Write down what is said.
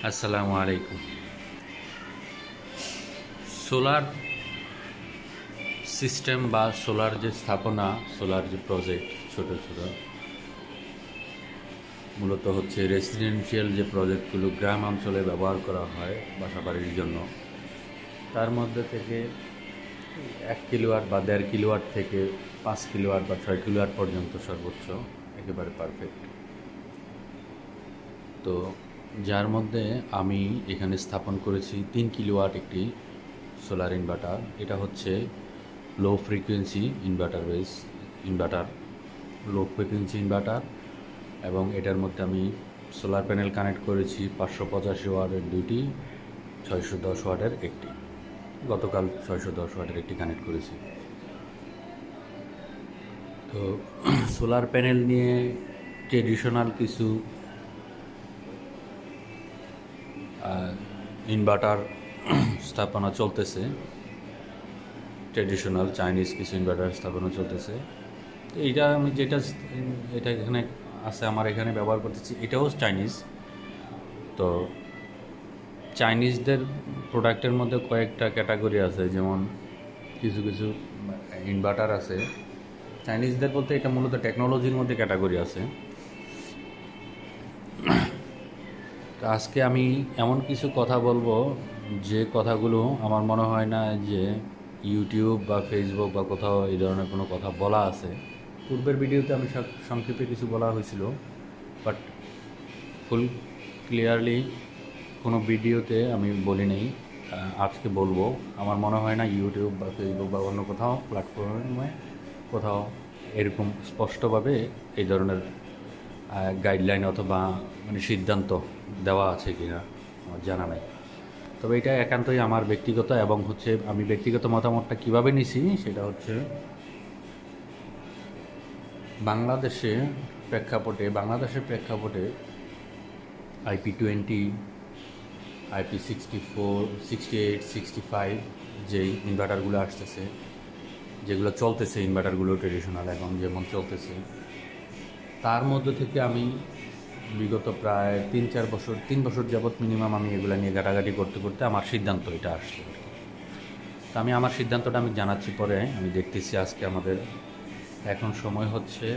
আসসালামু আলাইকুম। Solar system বা সোলার যে স্থাপনা, সোলার যে প্রজেক্ট ছোট ছোট মূলত হচ্ছে রেসিডেন্সিয়াল যে প্রজেক্টগুলো গ্রাম অঞ্চলে ব্যবহার করা হয় বাসাবাড়ির জন্য, তার মধ্যে থেকে 1 কিলোওয়াট বা 1.5 কিলোওয়াট থেকে 5 কিলোওয়াট বা 6 কিলোওয়াট পর্যন্ত সর্বোচ্চ একেবারে পারফেক্ট। তো যার মধ্যে আমি এখানে স্থাপন করেছি 3 কিলোওয়াট একটি সোলার ইনভার্টার। এটা হচ্ছে low frequency inverter low frequency inverter, এবং এটার মধ্যে আমি সোলার প্যানেল কানেক্ট করেছি 585 ওয়াটের দুইটি, 610 ওয়াটের একটি। গতকাল 610 ওয়াটের একটি কানেক্ট করেছি। তো সোলার প্যানেল নিয়ে ট্রেডিশনাল কিছু ইনভার্টার স্থাপনা চলতেছে, ট্রেডিশনাল চাইনিজ কিছু ইনভার্টার স্থাপনা চলতেছে। তো এইটা আমি এটা এখানে আছে, আমার এখানে ব্যবহার করতেছি, এটাও চাইনিজ। তো চাইনিজদের প্রোডাক্টের মধ্যে কয়েকটা ক্যাটাগরি আছে, যেমন কিছু কিছু ইনভার্টার আছে চাইনিজদের বলতে, এটা মূলত টেকনোলজির মধ্যে ক্যাটাগরি আছে। তো আজকে আমি এমন কিছু কথা বলবো যে কথাগুলো আমার মনে হয় না যে ইউটিউব বা ফেসবুক বা কোথাও এই ধরনের কোনো কথা বলা আছে। পূর্বের ভিডিওতে আমি সংক্ষেপে কিছু বলা হয়েছিল, বাট ফুল ক্লিয়ারলি কোনো ভিডিওতে আমি বলি নেই। আজকে বলবো। আমার মনে হয় না ইউটিউব বা ফেসবুক বা অন্য কোথাও প্ল্যাটফর্মে কোথাও এরকম স্পষ্টভাবে এই ধরনের গাইডলাইন অথবা সিদ্ধান্ত দেওয়া আছে কিনা আমার জানা নাই। তবে এটা একান্তই আমার ব্যক্তিগত, এবং হচ্ছে আমি ব্যক্তিগত মতামতটা কীভাবে নিছি সেটা হচ্ছে বাংলাদেশের প্রেক্ষাপটে IP20, IP64, 68, 65 যেই ইনভার্টারগুলো আসতেছে, যেগুলো চলতেছে, ইনভার্টারগুলো ট্রেডিশনাল এখন যেমন চলতেছে, তার মধ্যে থেকে আমি বিগত প্রায় 3 বছর যাবৎ মিনিমাম আমি এগুলো নিয়ে ঘাটাঘাটি করতে করতে আমার সিদ্ধান্ত এটা আসছে আর কি। তো আমার সিদ্ধান্তটা আমি জানাচ্ছি পরে। আমি দেখতেছি আজকে আমাদের এখন সময় হচ্ছে